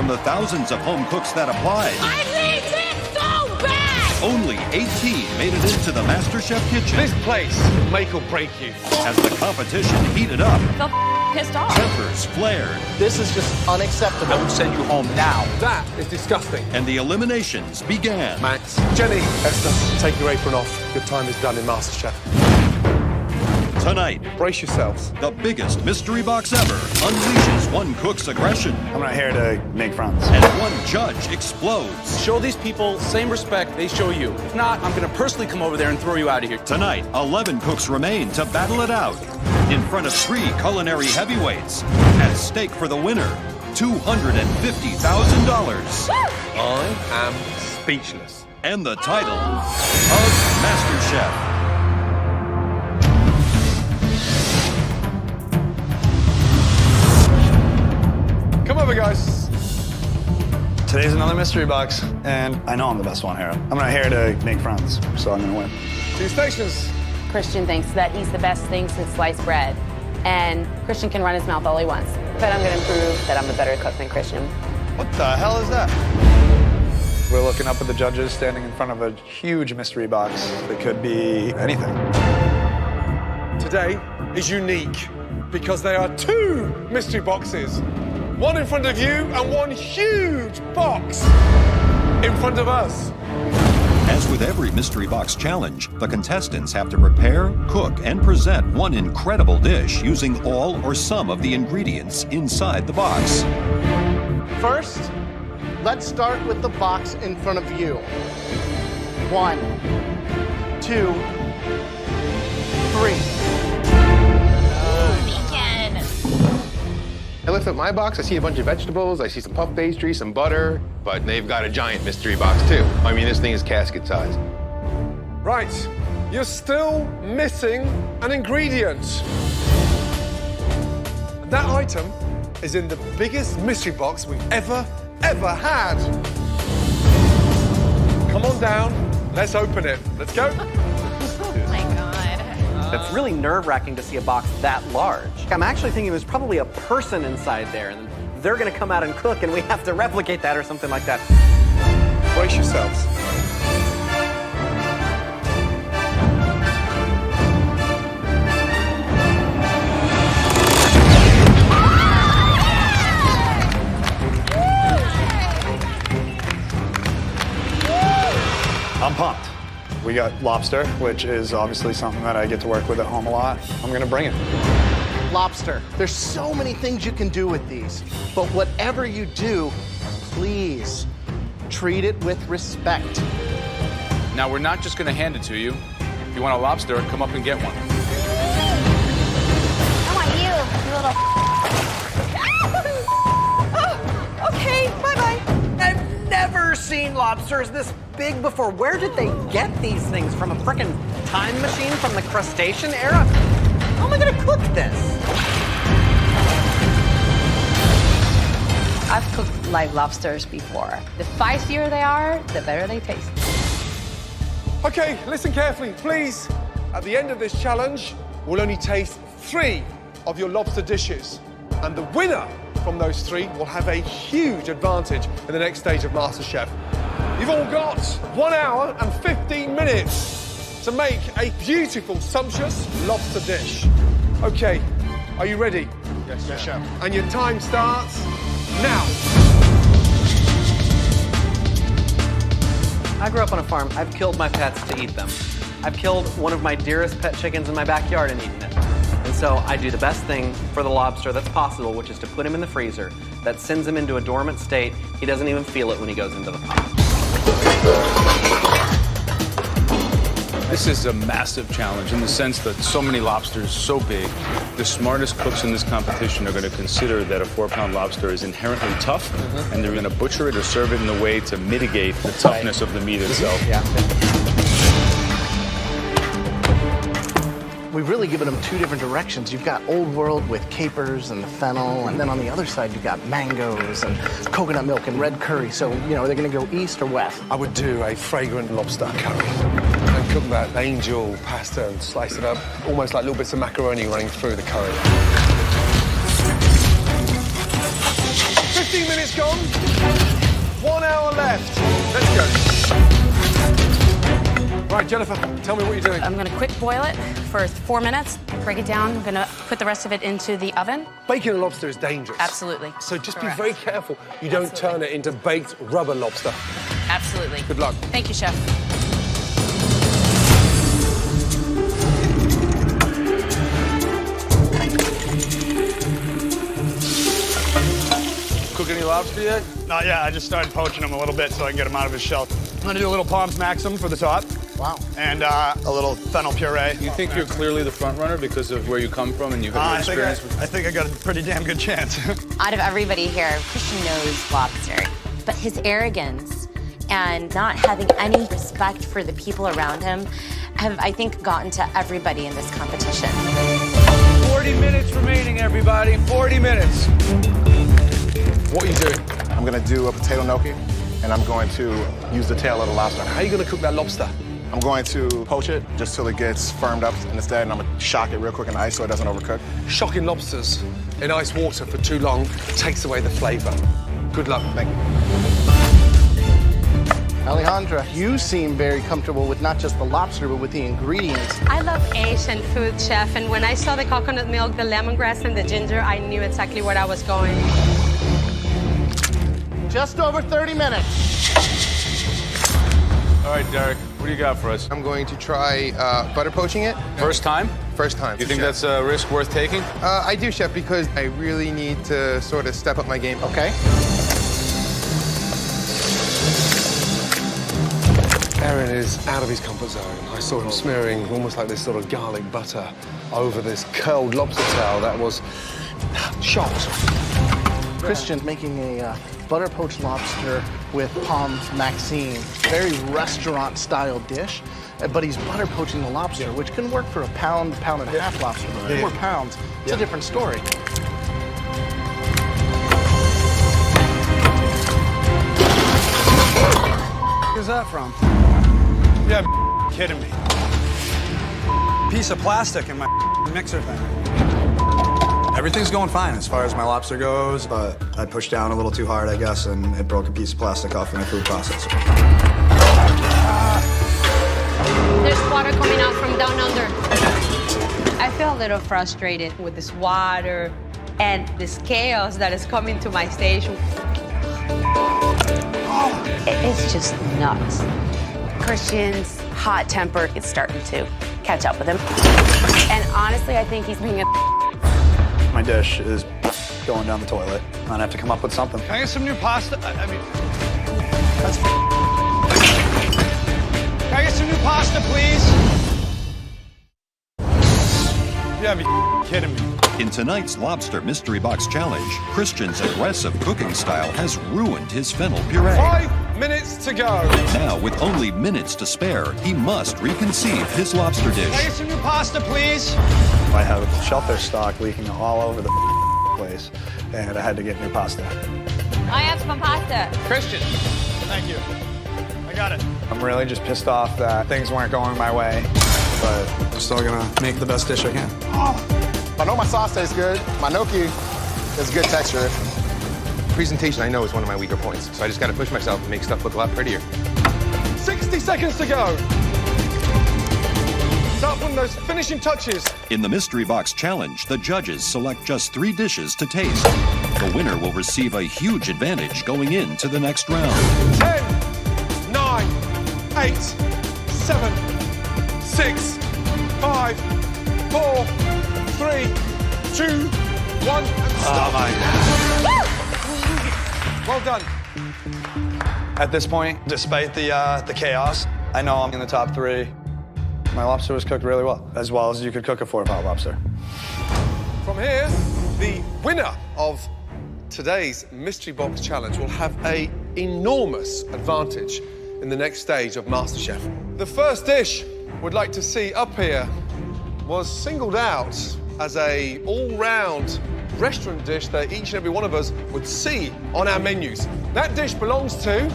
from the thousands of home cooks that applied, I need this so bad! only 18 made it into the MasterChef kitchen. This place will make or break you. As the competition heated up, Felt pissed off. tempers flared, This is just unacceptable. I would send you home now. That is disgusting. and the eliminations began. Max, Jenny, Esther, take your apron off. Your time is done in MasterChef. Tonight, Brace yourselves. the biggest mystery box ever unleashes one cook's aggression, I'm not here to make friends. and one judge explodes. Show these people same respect they show you. If not, I'm gonna personally come over there and throw you out of here. Tonight, 11 cooks remain to battle it out. In front of 3 culinary heavyweights. At stake for the winner, $250,000. I am speechless. And the title of MasterChef. Come over, guys. Today's another mystery box, and I know I'm the best one here. I'm not here to make friends, so I'm gonna win. 2 stations. Christian thinks that he's the best thing since sliced bread. And Christian can run his mouth all he wants. But I'm gonna prove that I'm a better cook than Christian. What the hell is that? We're looking up at the judges standing in front of a huge mystery box that could be anything. Today is unique because there are 2 mystery boxes. One in front of you and one huge box in front of us. As with every mystery box challenge, the contestants have to prepare, cook, and present one incredible dish using all or some of the ingredients inside the box. First, let's start with the box in front of you. 1, 2, 3. Bacon. I lift up my box, I see a bunch of vegetables, I see some puff pastry, some butter, but they've got a giant mystery box too. I mean, this thing is casket sized. Right, you're still missing an ingredient. That item is in the biggest mystery box we've ever had. Come on down, let's open it. Let's go. Oh my god. It's really nerve-wracking to see a box that large. I'm actually thinking there's probably a person inside there, and they're gonna come out and cook, and we have to replicate that or something like that. Brace yourselves. I'm pumped. We got lobster, which is obviously something that I get to work with at home a lot. I'm gonna bring it. Lobster. There's so many things you can do with these. But whatever you do, please treat it with respect. Now, we're not just gonna hand it to you. If you want a lobster, come up and get one. I want you little. Oh, okay, bye-bye. I've never seen lobsters this big before. Where did they get these things? From a frickin' time machine from the crustacean era? How am I gonna cook this? I've cooked live lobsters before. The spicier they are, the better they taste. Okay, listen carefully, please. At the end of this challenge, we'll only taste 3 of your lobster dishes. And the winner from those 3 will have a huge advantage in the next stage of MasterChef. You've all got 1 hour and 15 minutes to make a beautiful, sumptuous lobster dish. Okay, are you ready? Yes, chef. And your time starts now. I grew up on a farm. I've killed my pets to eat them. I've killed one of my dearest pet chickens in my backyard and eaten it. And so I do the best thing for the lobster that's possible, which is to put him in the freezer. That sends him into a dormant state. He doesn't even feel it when he goes into the pot. This is a massive challenge in the sense that so many lobsters, so big. The smartest cooks in this competition are going to consider that a 4-pound lobster is inherently tough, and they're going to butcher it or serve it in a way to mitigate the toughness of the meat itself. Yeah. We've really given them 2 different directions. You've got Old World with capers and the fennel, and then on the other side you've got mangoes and coconut milk and red curry. So, you know, are they gonna go east or west? I would do a fragrant lobster curry and cook that angel pasta and slice it up, almost like little bits of macaroni running through the curry. 15 15 minutes gone. 1 hour left. Let's go. Right, Jennifer, tell me what you're doing. I'm going to quick boil it for 4 minutes, break it down. I'm going to put the rest of it into the oven. Baking a lobster is dangerous. Absolutely. So just Correct. be very careful you don't turn it into baked rubber lobster. Absolutely. Good luck. Thank you, Chef. Cook any lobster yet? Not yet. I just started poaching him a little bit so I can get him out of his shell. I'm gonna do a little Palms Maxim for the top. Wow. And a little fennel puree. You think you're clearly the front runner because of where you come from and you have experience with I think I got a pretty damn good chance. Out of everybody here, Christian knows lobster, but his arrogance and not having any respect for the people around him have, I think, gotten to everybody in this competition. 40 minutes remaining, everybody. 40 minutes. What are you doing? I'm gonna do a potato gnocchi, and I'm going to use the tail of the lobster. How are you going to cook that lobster? I'm going to poach it just till it gets firmed up instead, and I'm gonna shock it real quick in ice so it doesn't overcook. Shocking lobsters in ice water for too long takes away the flavor. Good luck. Thank you. Alejandra, you seem very comfortable with not just the lobster, but with the ingredients. I love Asian food, Chef, and when I saw the coconut milk, the lemongrass, and the ginger, I knew exactly where I was going. Just over 30 minutes. All right, Derek, what do you got for us? I'm going to try butter poaching it. First time? First time. You think Chef. that's a risk worth taking? I do, Chef, because I really need to sort of step up my game. Okay. Aaron is out of his comfort zone. I saw him smearing almost like this sort of garlic butter over this curled lobster tail that was shocked. Christian's making a butter poached lobster with Palms Maxim. Very restaurant-style dish, but he's butter poaching the lobster, which can work for a pound and a half lobster, but 4 pounds, it's a different story. Where's that from? Yeah, kidding me. Piece of plastic in my mixer thing. Everything's going fine as far as my lobster goes, but I pushed down a little too hard, I guess, and it broke a piece of plastic off in my food processor. There's water coming out from down under. I feel a little frustrated with this water and this chaos that is coming to my station. It's just nuts. Christian's hot temper is starting to catch up with him. And honestly, I think he's being a... My dish is going down the toilet. I'm gonna have to come up with something. Can I get some new pasta? I mean, that's... Can I get some new pasta, please? You gotta be kidding me. In tonight's Lobster Mystery Box Challenge, Christian's aggressive cooking style has ruined his fennel puree. 5 minutes to go. Now, with only minutes to spare, he must reconceive his lobster Can I dish. get some new pasta, please? I have shellfish stock leaking all over the place, and I had to get new pasta. I have some pasta. Christian, thank you. I got it. I'm really just pissed off that things weren't going my way, but I'm still gonna make the best dish I can. I know my sauce tastes good. My gnocchi is good texture. Presentation, I know, is one of my weaker points, so I just got to push myself and make stuff look a lot prettier. 60 seconds to go. Start putting those finishing touches. In the Mystery Box Challenge, the judges select just 3 dishes to taste. The winner will receive a huge advantage going into the next round. 10, 9, 8, 7, 6, 5, 4, 3, 2, 1, and stop. Well done. At this point, despite the chaos, I know I'm in the top 3. My lobster was cooked really well as you could cook a 4-pound lobster. From here, the winner of today's Mystery Box Challenge will have an enormous advantage in the next stage of MasterChef. The first dish we'd like to see up here was singled out as a all-round restaurant dish that each and every one of us would see on our menus. That dish belongs to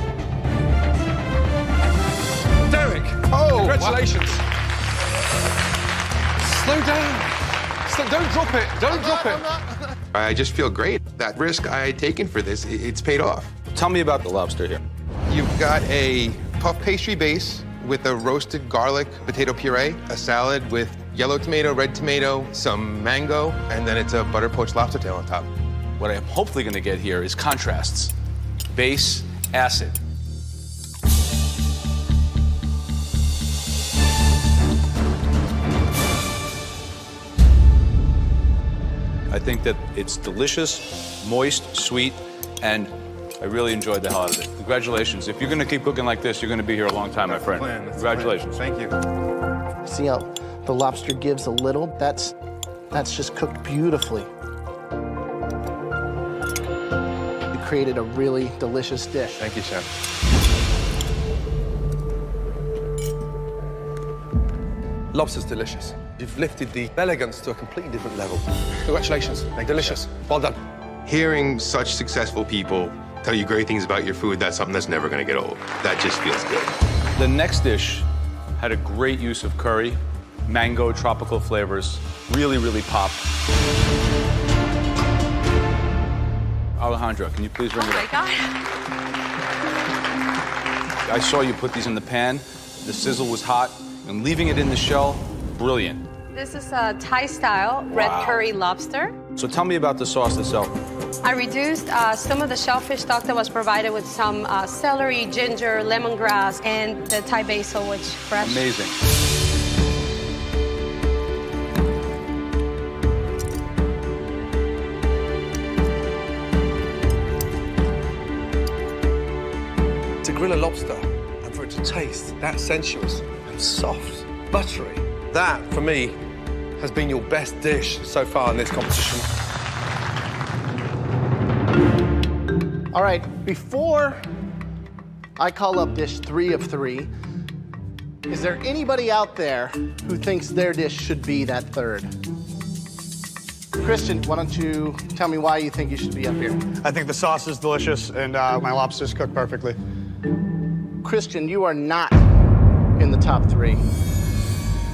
Derek. Oh, congratulations. Wow. Slow down. Don't drop it. Don't drop it. I just feel great. That risk I had taken for this, it's paid off. Tell me about the lobster here. You've got a puff pastry base with a roasted garlic potato puree, a salad with yellow tomato, red tomato, some mango, and then it's a butter poached lobster tail on top. What I'm hopefully going to get here is contrasts. Base, acid. I think that it's delicious, moist, sweet, and I really enjoyed the hell out of it. Congratulations. If you're going to keep cooking like this, you're going to be here a long time, my friend. Congratulations. Thank you. See how the lobster gives a little? That's just cooked beautifully. You created a really delicious dish. Thank you, Chef. Lobster's delicious. You've lifted the elegance to a completely different level. Congratulations. They're delicious. Well done. Hearing such successful people tell you great things about your food, that's something that's never going to get old. That just feels good. The next dish had a great use of curry, mango, tropical flavors. Really, really popped. Alejandra, can you please bring it up? Oh my God. I saw you put these in the pan. The sizzle was hot, and leaving it in the shell, brilliant. This is a Thai-style red curry lobster. So tell me about the sauce itself. I reduced some of the shellfish stock that was provided with some celery, ginger, lemongrass, and the Thai basil, which fresh. Amazing. To grill a lobster and for it to taste that sensuous and soft, buttery, that, for me, has been your best dish so far in this competition. All right, before I call up dish 3 of 3, is there anybody out there who thinks their dish should be that third? Christian, why don't you tell me why you think you should be up here? I think the sauce is delicious, and my lobster's cooked perfectly. Christian, you are not in the top 3.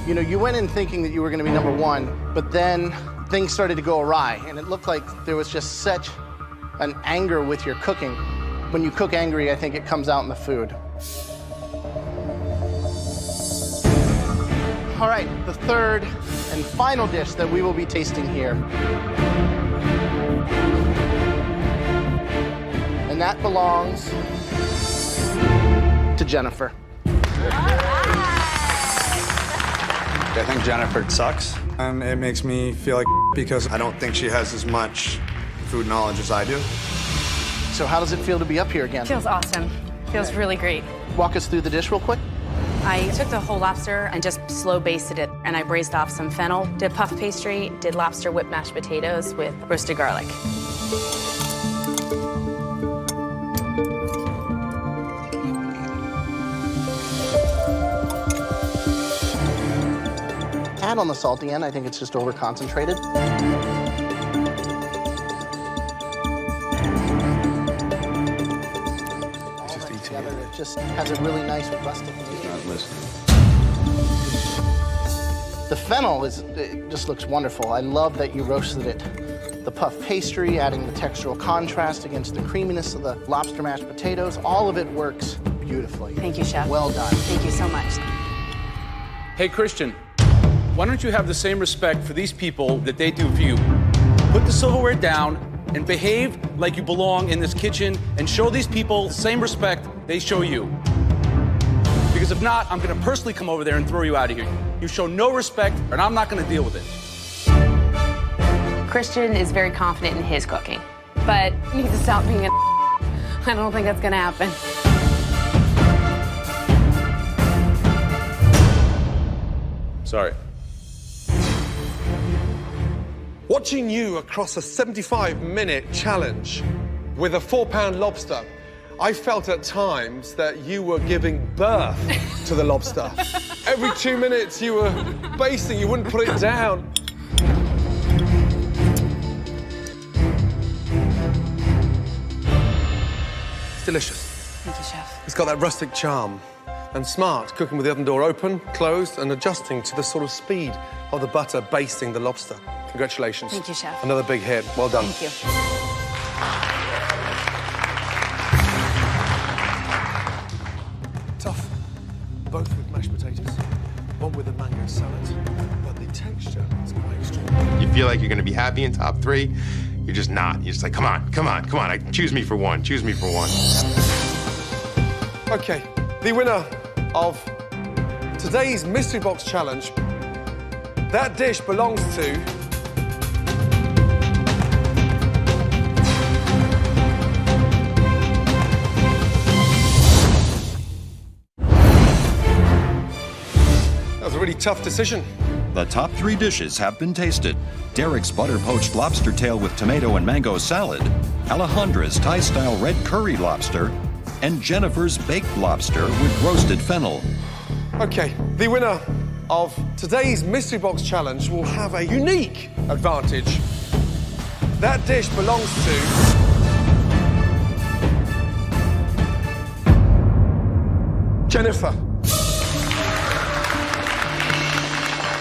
You know, you went in thinking that you were going to be number 1, but then things started to go awry, and it looked like there was just such an anger with your cooking. When you cook angry, I think it comes out in the food. All right, the third and final dish that we will be tasting here. And that belongs to Jennifer. I think Jennifer sucks, and it makes me feel like because I don't think she has as much food knowledge as I do. So how does it feel to be up here again? Feels awesome. Feels really great. Walk us through the dish real quick. I took the whole lobster and just slow basted it, and I braised off some fennel, did puff pastry, did lobster whipped mashed potatoes with roasted garlic. Add on the salty end, I think it's just over concentrated. It just has a really nice rustic flavor. The fennel it just looks wonderful. I love that you roasted it. The puff pastry, adding the textural contrast against the creaminess of the lobster mashed potatoes, all of it works beautifully. Thank you, Chef. Well done. Thank you so much. Hey, Christian, why don't you have the same respect for these people that they do for you? Put the silverware down and behave like you belong in this kitchen and show these people the same respect they show you. Because if not, I'm gonna personally come over there and throw you out of here. You show no respect, and I'm not gonna deal with it. Christian is very confident in his cooking, but he needs to stop being a I don't think that's gonna happen. Sorry. Watching you across a 75-minute challenge with a 4-pound lobster, I felt at times that you were giving birth to the lobster. Every 2 minutes you were basting, you wouldn't put it down. It's delicious. Thank you, Chef. It's got that rustic charm and smart, cooking with the oven door open, closed, and adjusting to the sort of speed of the butter basting the lobster. Congratulations. Thank you, Chef. Another big hit. Well done. Thank you. Tough. Both with mashed potatoes, one with a mango salad, but the texture is quite extraordinary. You feel like you're going to be happy in top 3. You're just not. You're just like, come on. Choose me for one. Choose me for one. Okay, the winner of today's Mystery Box Challenge. That dish belongs to... That was a really tough decision. The top 3 dishes have been tasted. Derek's butter poached lobster tail with tomato and mango salad, Alejandra's Thai-style red curry lobster, and Jennifer's baked lobster with roasted fennel. Okay, the winner of today's Mystery Box Challenge will have a unique advantage. That dish belongs to... Jennifer.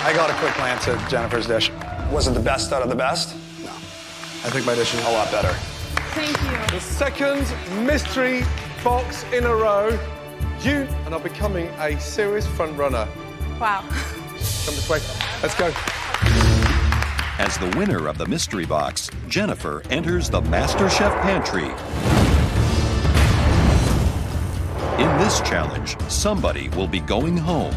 I got a quick glance at Jennifer's dish. Was it the best out of the best? No. I think my dish is a lot better. Thank you. The second Mystery Box in a row. You are becoming a serious front runner. Wow. Come this way. Let's go. As the winner of the mystery box, Jennifer enters the MasterChef pantry. In this challenge, somebody will be going home,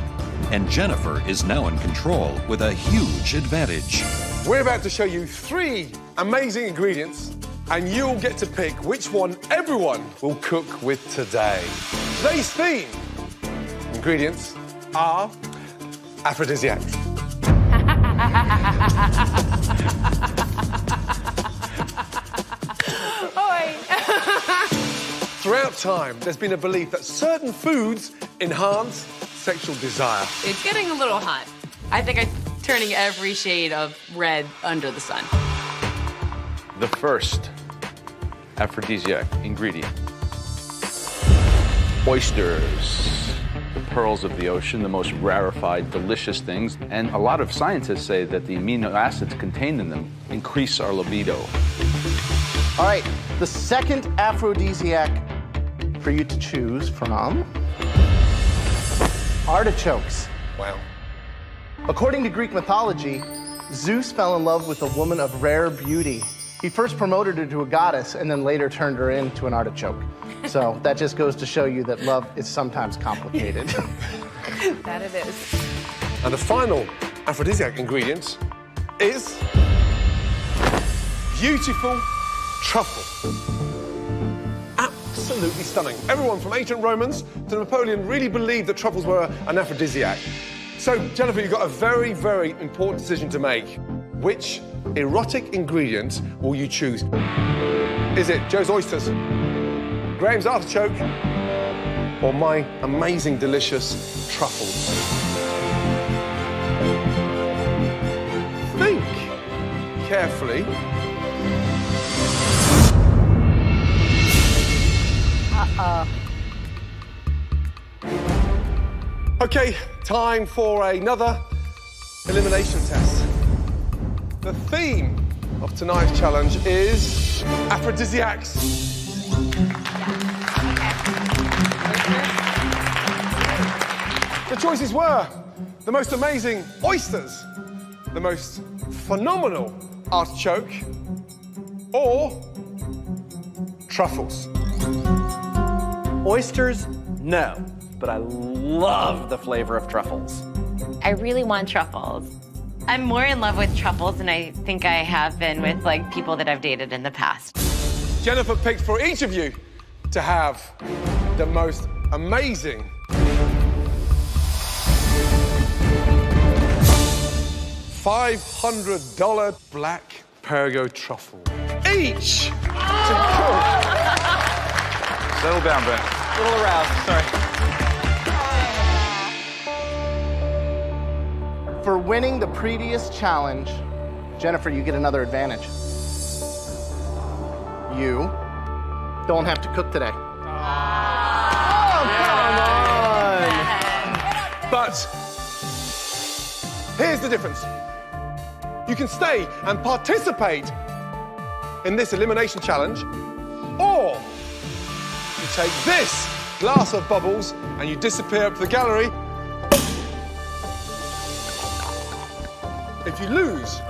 and Jennifer is now in control with a huge advantage. We're about to show you 3 amazing ingredients, and you'll get to pick which one everyone will cook with today. Today's theme ingredients are aphrodisiacs. Throughout time, there's been a belief that certain foods enhance sexual desire. It's getting a little hot. I think I'm turning every shade of red under the sun. The first aphrodisiac ingredient. Oysters, the pearls of the ocean, the most rarefied, delicious things. And a lot of scientists say that the amino acids contained in them increase our libido. All right, the second aphrodisiac for you to choose from, artichokes. Wow. According to Greek mythology, Zeus fell in love with a woman of rare beauty. He first promoted her to a goddess and then later turned her into an artichoke. So that just goes to show you that love is sometimes complicated. That it is. And the final aphrodisiac ingredient is beautiful truffle. Absolutely stunning. Everyone from ancient Romans to Napoleon really believed that truffles were an aphrodisiac. So, Jennifer, you've got a very, very important decision to make. Which erotic ingredient will you choose? Is it Joe's oysters, Graham's artichoke, or my amazing, delicious truffles? Think carefully. Okay, time for another elimination test. The theme of tonight's challenge is aphrodisiacs. The choices were the most amazing oysters, the most phenomenal artichoke, or truffles. Oysters, no, but I love the flavor of truffles. I really want truffles. I'm more in love with truffles than I think I have been with like people that I've dated in the past. Jennifer picked for each of you to have the most amazing $500 black Pergo truffle each to cook. Settle down, Ben. A little aroused, sorry. For winning the previous challenge, Jennifer, you get another advantage. You don't have to cook today. But here's the difference. You can stay and participate in this elimination challenge, or you take this glass of bubbles and you disappear up to the gallery. If you lose,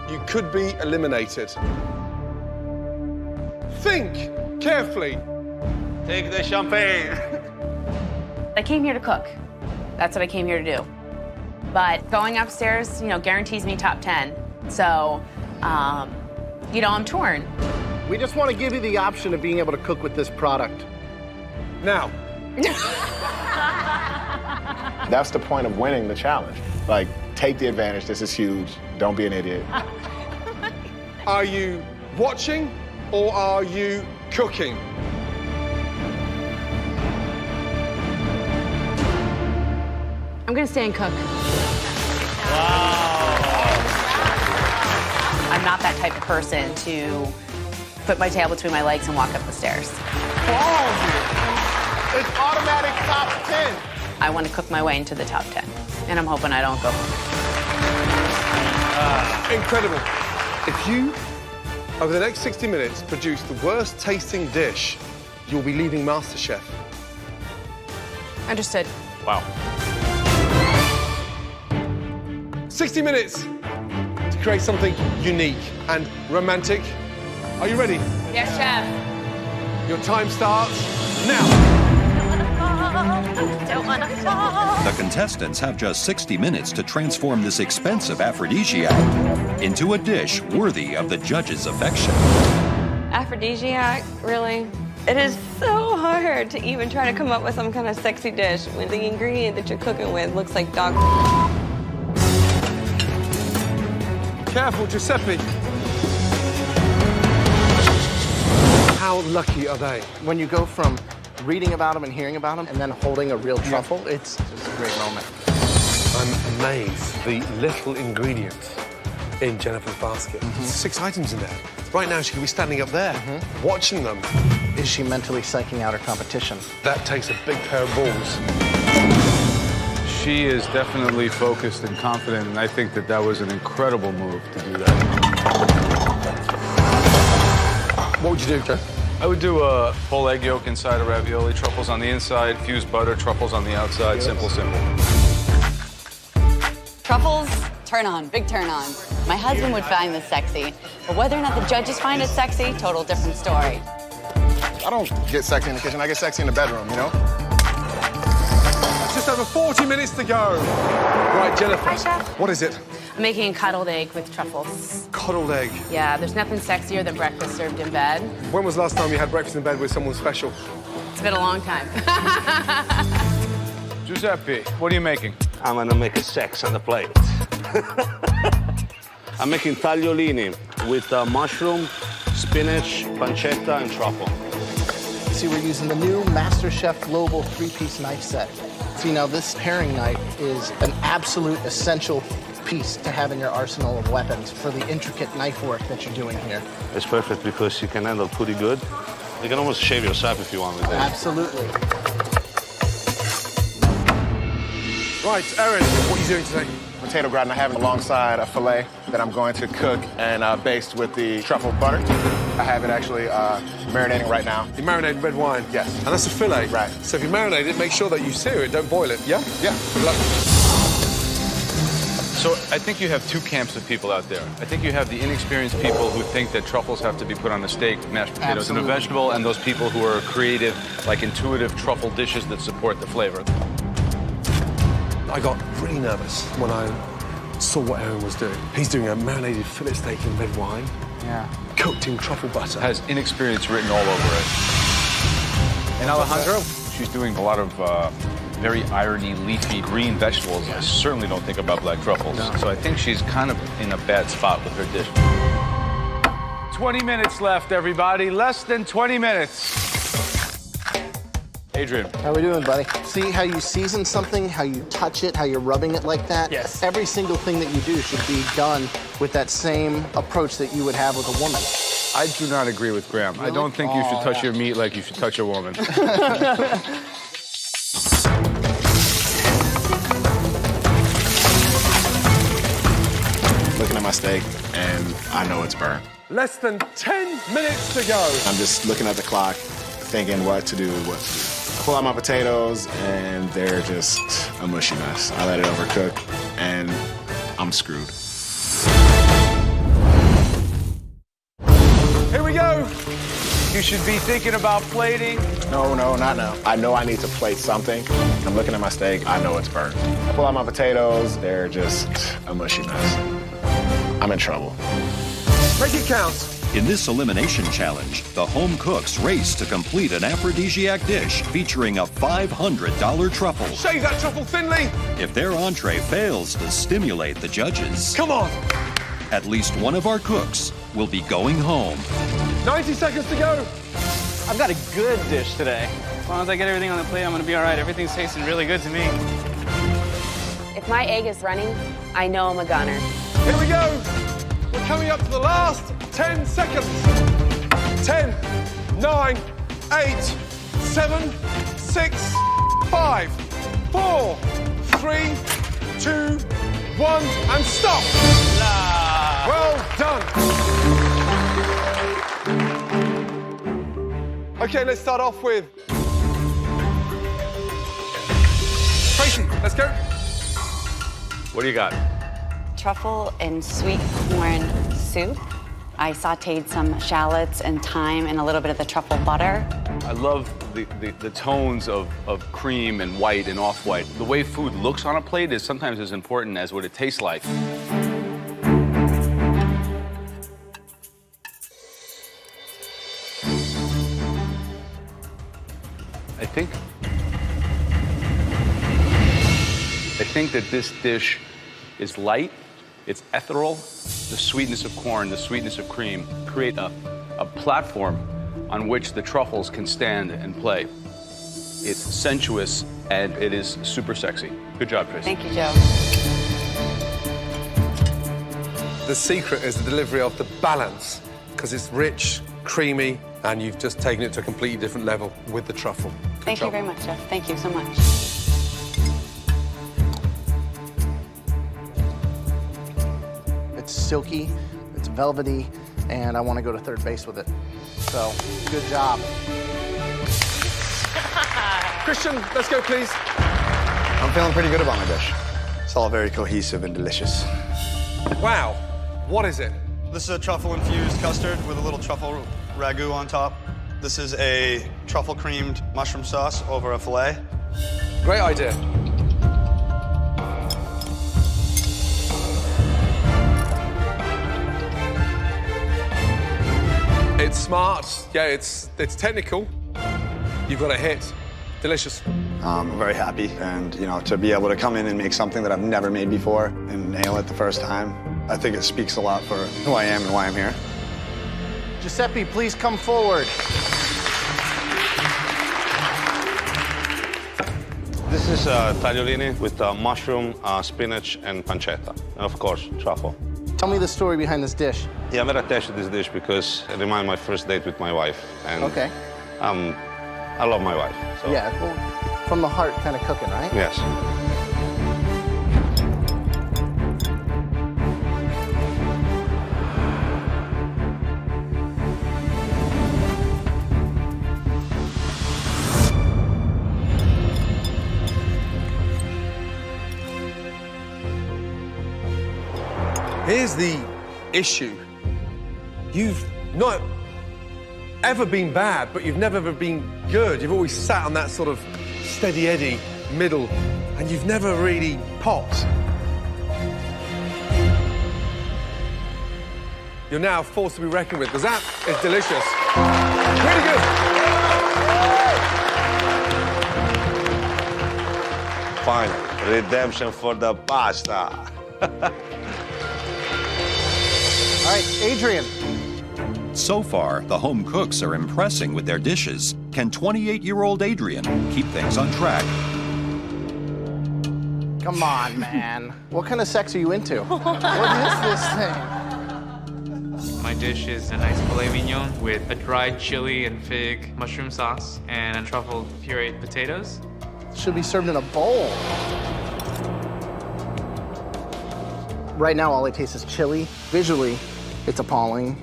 you could be eliminated. Think carefully. Take the champagne. I came here to cook. That's what I came here to do. But going upstairs, guarantees me top 10. So, I'm torn. We just want to give you the option of being able to cook with this product. Now. That's the point of winning the challenge. Like, take the advantage. This is huge. Don't be an idiot. Are you watching or are you cooking? I'm gonna stay and cook. I'm not that type of person to put my tail between my legs and walk up the stairs. It's automatic top 10. I want to cook my way into the top 10, and I'm hoping I don't go. Incredible. If you, over the next 60 minutes, produce the worst tasting dish, you'll be leaving MasterChef. Understood. Wow. 60 minutes to create something unique and romantic. Are you ready? Yes, chef. Your time starts now. The contestants have just 60 minutes to transform this expensive aphrodisiac into a dish worthy of the judges' affection. Aphrodisiac, really? It is so hard to even try to come up with some kind of sexy dish when the ingredient that you're cooking with looks like dog. Careful, Giuseppe. How lucky are they? When you go from reading about them and hearing about them and then holding a real truffle, it's just a great moment. I'm amazed the little ingredients in Jennifer's basket. 6 items in there. Right now, she could be standing up there, watching them. Is she mentally psyching out her competition? That takes a big pair of balls. She is definitely focused and confident, and I think that was an incredible move to do that. What would you do, Joe? I would do a whole egg yolk inside a ravioli, truffles on the inside, fused butter, truffles on the outside. Simple, simple. Truffles, turn on, big turn on. My husband would find this sexy, but whether or not the judges find it sexy, total different story. I don't get sexy in the kitchen. I get sexy in the bedroom, you know? Just over 40 minutes to go. Right, Jennifer. Hi, Chef. What is it? I'm making a cuddled egg with truffles. Coddled egg. Yeah, there's nothing sexier than breakfast served in bed. When was the last time you had breakfast in bed with someone special? It's been a long time. Giuseppe, what are you making? I'm gonna make a sex on the plate. I'm making tagliolini with mushroom, spinach, pancetta, and truffle. See, we're using the new MasterChef Global 3-piece knife set. See, now this paring knife is an absolute essential piece to have in your arsenal of weapons for the intricate knife work that you're doing here. It's perfect because you can handle pretty good. You can almost shave yourself if you want with it. Absolutely. Right, Erin, what are you doing today? Potato gratin I have alongside a filet that I'm going to cook and baste with the truffle butter. I have it actually marinating right now. You marinate red wine? Yes. And that's a fillet? Right. So if you marinate it, make sure that you sear it, don't boil it, yeah? Yeah. Good luck. So I think you have two camps of people out there. I think you have the inexperienced people who think that truffles have to be put on a steak, mashed potatoes, and a vegetable, and those people who are creative, like intuitive truffle dishes that support the flavor. I got really nervous when I saw what Erin was doing. He's doing a marinated fillet steak in red wine. Yeah. Cooked in truffle butter. Has inexperience written all over it. And Alejandro, she's doing a lot of very irony, leafy, green vegetables. I certainly don't think about black truffles. No. So I think she's kind of in a bad spot with her dish. 20 minutes left, everybody. Less than 20 minutes. Adrian. How we doing, buddy? See how you season something, how you touch it, how you're rubbing it like that? Yes. Every single thing that you do should be done with that same approach that you would have with a woman. I do not agree with Graham. Really? I don't think you should touch your meat like you should touch a woman. at my steak, and I know it's burnt. Less than 10 minutes to go. I'm just looking at the clock, thinking what to do. I pull out my potatoes, and they're just a mushy mess. I let it overcook, and I'm screwed. Here we go. You should be thinking about plating. No, not now. I know I need to plate something. I'm looking at my steak, I know it's burnt. I pull out my potatoes, they're just a mushy mess. I'm in trouble. Make it count. In this elimination challenge, the home cooks race to complete an aphrodisiac dish featuring a $500 truffle. Shave that truffle thinly. If their entree fails to stimulate the judges, come on, at least one of our cooks will be going home. 90 seconds to go. I've got a good dish today. As long as I get everything on the plate, I'm gonna be all right. Everything's tasting really good to me. If my egg is running, I know I'm a gunner. Here we go. We're coming up to the last 10 seconds. 10, 9, 8, 7, 6, 5, 4, 3, 2, 1, and stop. Well done. Okay, let's start off with Tracy. Let's go. What do you got? Truffle and sweet corn soup. I sautéed some shallots and thyme and a little bit of the truffle butter. I love the tones of cream and white and off-white. The way food looks on a plate is sometimes as important as what it tastes like. I think that this dish is light, it's ethereal. The sweetness of corn, the sweetness of cream create a platform on which the truffles can stand and play. It's sensuous and it is super sexy. Good job, Tracy. Thank you, Joe. The secret is the delivery of the balance, because it's rich, creamy, and you've just taken it to a completely different level with the truffle. Thank you very much, Jeff. Thank you so much. It's silky, it's velvety, and I want to go to third base with it. So, good job. Christian, let's go, please. I'm feeling pretty good about my dish. It's all very cohesive and delicious. Wow. What is it? This is a truffle-infused custard with a little truffle ragu on top. This is a truffle-creamed mushroom sauce over a filet. Great idea. It's smart. Yeah, it's technical. You've got a hit. Delicious. I'm very happy, and to be able to come in and make something that I've never made before and nail it the first time, I think it speaks a lot for who I am and why I'm here. Giuseppe, please come forward. This is tagliolini with mushroom, spinach, and pancetta, and of course, truffle. Tell me the story behind this dish. Yeah, I'm very attached to this dish because it reminds my first date with my wife, and Okay. I love my wife. So. Yeah, well, from the heart kind of cooking, right? Yes. Here's the issue. You've not ever been bad, but you've never ever been good. You've always sat on that sort of steady Eddie middle, and you've never really popped. You're now a force to be reckoned with, because that is delicious. Really good. Fine. Redemption for the pasta. All right, Adrian. So far, the home cooks are impressing with their dishes. Can 28-year-old Adrian keep things on track? Come on, man. What kind of sex are you into? What is this thing? My dish is a nice filet mignon with a dried chili and fig mushroom sauce and truffle pureed potatoes. Should be served in a bowl. Right now, all I taste is chili. Visually, it's appalling,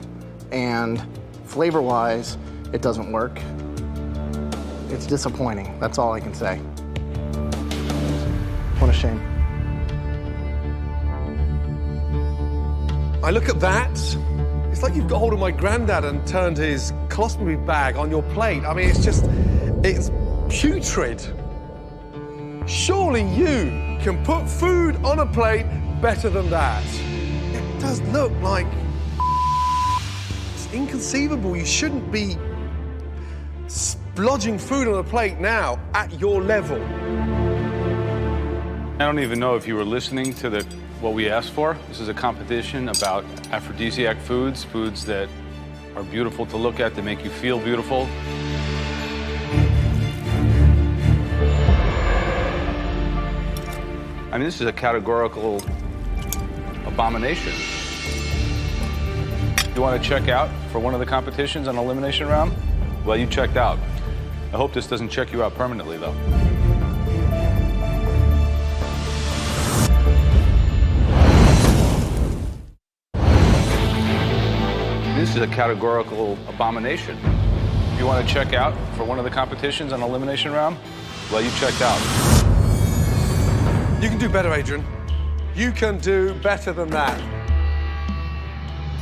and flavor-wise, it doesn't work. It's disappointing. That's all I can say. What a shame. I look at that. It's like you've got hold of my granddad and turned his colostomy bag on your plate. I mean, it's putrid. Surely you can put food on a plate better than that. It does look like it's inconceivable. You shouldn't be splodging food on a plate now at your level. I don't even know if you were listening to what we asked for. This is a competition about aphrodisiac foods, foods that are beautiful to look at, that make you feel beautiful. I mean, this is a categorical abomination. You want to check out for one of the competitions on elimination round? Well, you checked out. I hope this doesn't check you out permanently, though. This is a categorical abomination. You want to check out for one of the competitions on elimination round? Well, you checked out. You can do better, Adrian. You can do better than that.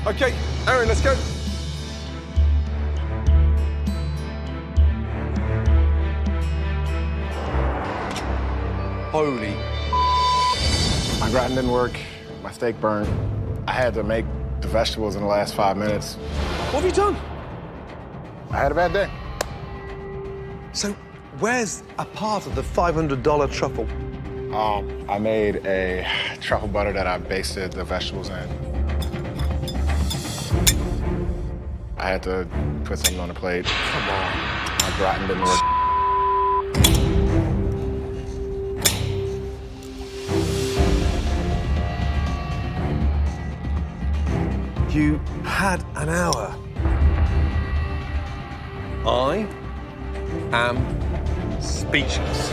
Okay, Aaron, let's go. Holy. My gratin didn't work. My steak burned. I had to make the vegetables in the last 5 minutes. What have you done? I had a bad day. So, where's a part of the $500 truffle? I made a truffle butter that I basted the vegetables in. I had to put something on the plate. Come on. My gratin didn't work. You had an hour. I am speechless.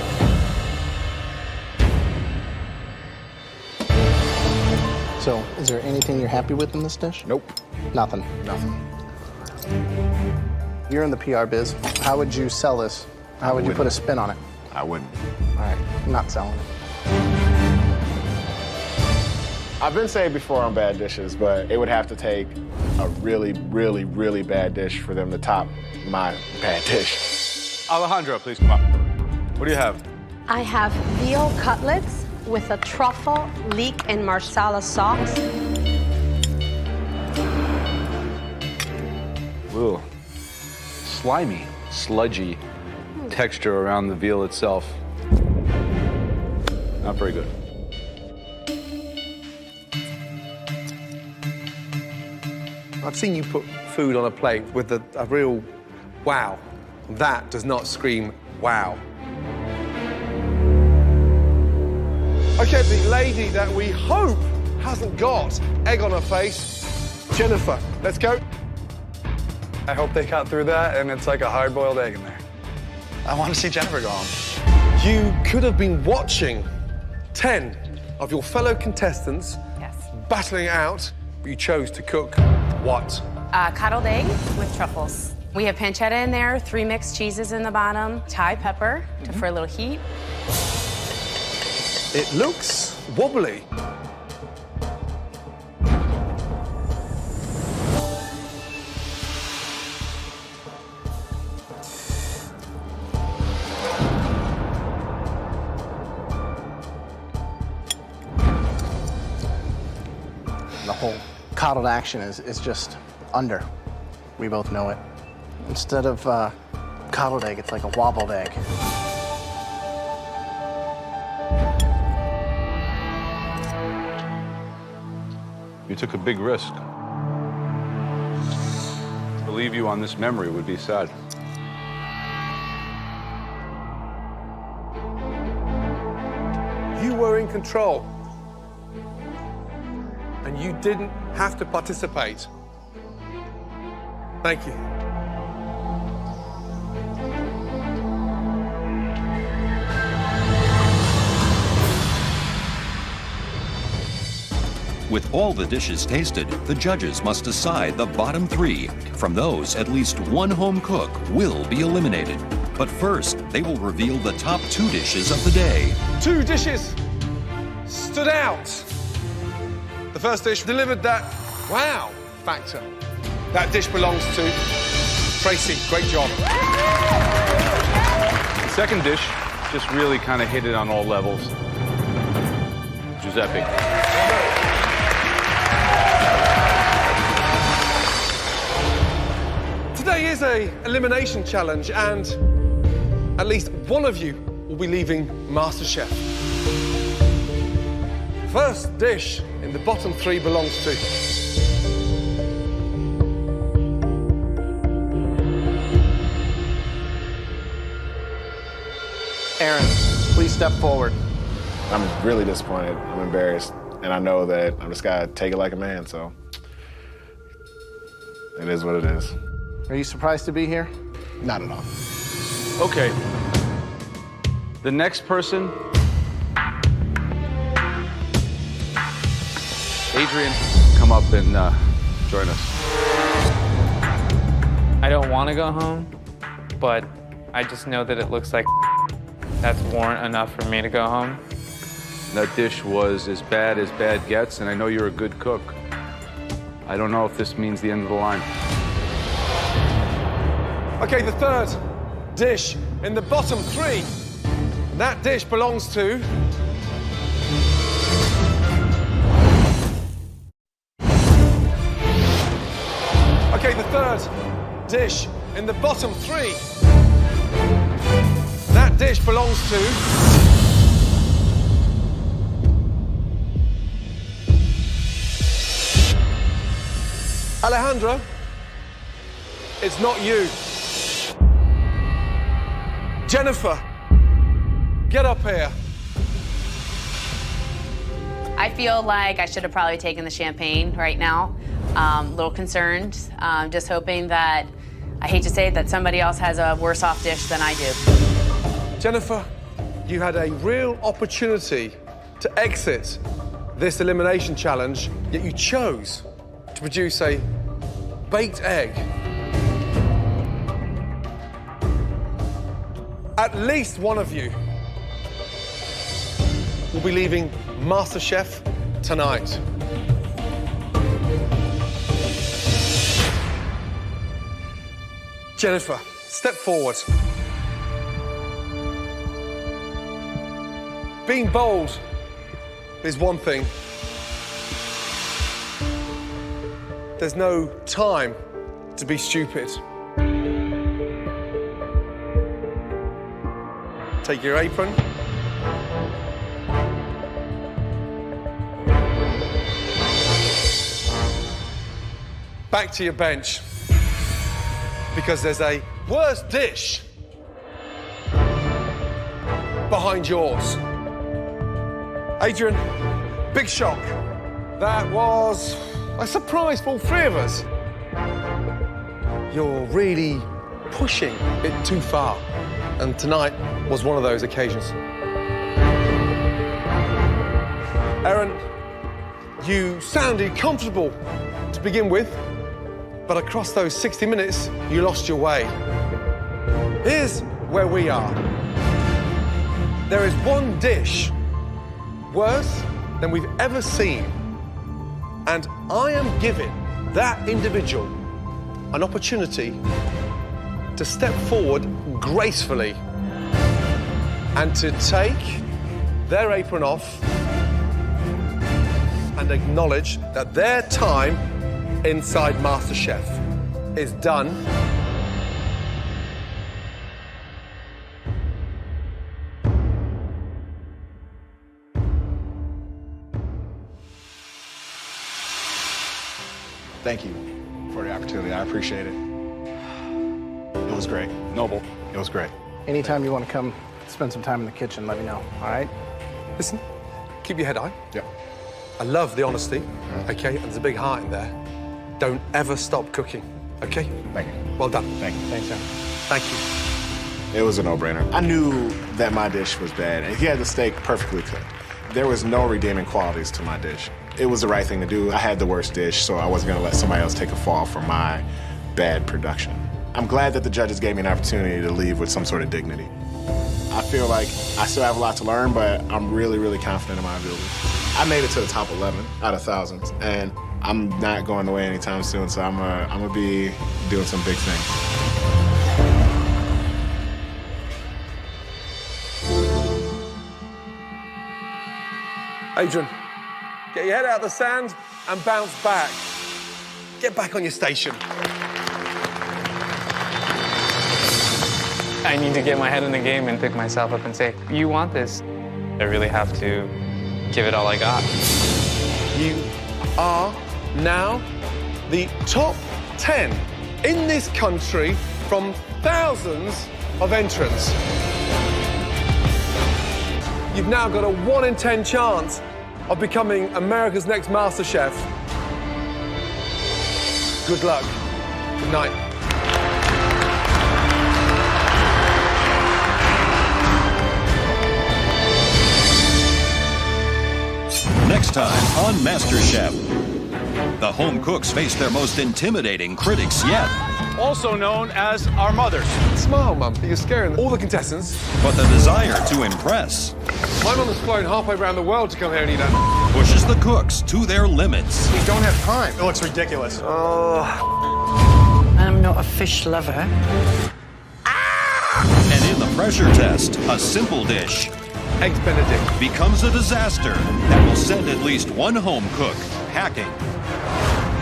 So, is there anything you're happy with in this dish? Nope. Nothing. Nothing. You're in the PR biz. How would you sell this? How would you put a spin on it? I wouldn't. All right, I'm not selling it. I've been saying before on bad dishes, but it would have to take a really, really, really bad dish for them to top my bad dish. Alejandro, please come up. What do you have? I have veal cutlets with a truffle, leek, and marsala sauce. Ooh. Slimy, sludgy texture around the veal itself. Not very good. I've seen you put food on a plate with a real wow. That does not scream wow. Okay, the lady that we hope hasn't got egg on her face, Jennifer, let's go. I hope they cut through that and it's like a hard-boiled egg in there. I want to see Jennifer go home. You could have been watching 10 of your fellow contestants battling it out, but you chose to cook what? Coddled egg with truffles. We have pancetta in there, 3 mixed cheeses in the bottom, Thai pepper for a little heat. It looks wobbly. The whole coddled action is just under. We both know it. Instead of coddled egg, it's like a wobbled egg. You took a big risk. To leave you on this memory would be sad. You were in control. And you didn't have to participate. Thank you. With all the dishes tasted, the judges must decide the bottom 3. From those, at least one home cook will be eliminated. But first, they will reveal the top 2 dishes of the day. 2 dishes stood out. The first dish delivered that wow factor. That dish belongs to Tracy. Great job. The second dish just really kind of hit it on all levels. Giuseppe. Today is an elimination challenge, and at least one of you will be leaving MasterChef. First dish in the bottom 3 belongs to Aaron, please step forward. I'm really disappointed. I'm embarrassed. And I know that I'm just gotta take it like a man, so it is what it is. Are you surprised to be here? Not at all. Okay. The next person, Adrian, come up and join us. I don't want to go home, but I just know that it looks like that's warrant enough for me to go home. That dish was as bad gets, and I know you're a good cook. I don't know if this means the end of the line. Okay, the third dish in the bottom 3. That dish belongs to Okay, the third dish in the bottom 3. That dish belongs to Alejandro. It's not you. Jennifer, get up here. I feel like I should have probably taken the champagne right now. A little concerned, just hoping that, I hate to say it, that somebody else has a worse off dish than I do. Jennifer, you had a real opportunity to exit this elimination challenge, yet you chose to produce a baked egg. At least one of you will be leaving MasterChef tonight. Jennifer, step forward. Being bold is one thing. There's no time to be stupid. Take your apron. Back to your bench. Because there's a worse dish behind yours. Adrian, big shock. That was a surprise for all 3 of us. You're really pushing it too far. And tonight was one of those occasions. Aaron, you sounded comfortable to begin with, but across those 60 minutes, you lost your way. Here's where we are. There is one dish worse than we've ever seen, and I am giving that individual an opportunity to step forward gracefully and to take their apron off and acknowledge that their time inside MasterChef is done. Thank you for the opportunity. I appreciate it. It was great. Noble. It was great. Anytime you want to come spend some time in the kitchen, let me know, all right? Listen, keep your head high. Yeah. I love the honesty, okay? And there's a big heart in there. Don't ever stop cooking, okay? Thank you. Well done. Thank you. Thanks, Aaron. Thank you. It was a no-brainer. I knew that my dish was bad, and he had the steak perfectly cooked. There was no redeeming qualities to my dish. it was the right thing to do. I had the worst dish, so I wasn't gonna let somebody else take a fall for my bad production. I'm glad that the judges gave me an opportunity to leave with some sort of dignity. I feel like I still have a lot to learn, but I'm really, really confident in my ability. I made it to the top 11 out of thousands, and I'm not going away anytime soon, so I'm gonna be doing some big things. Adrian, get your head out of the sand and bounce back. Get back on your station. I need to get my head in the game and pick myself up and say, you want this. I really have to give it all I got. You are now the top 10 in this country from thousands of entrants. You've now got a 1 in 10 chance of becoming America's next Master Chef. Good luck. Good night. Next time on MasterChef, the home cooks face their most intimidating critics yet. Also known as our mothers. Smile, Mum. You're scaring all the contestants. But the desire to impress My mum has flown halfway around the world to come here and eat that. pushes the cooks to their limits. We don't have time. It looks ridiculous. I'm not a fish lover. And in the pressure test, a simple dish, Eggs Benedict, becomes a disaster that will send at least one home cook packing.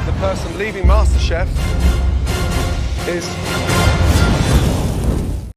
the person leaving MasterChef is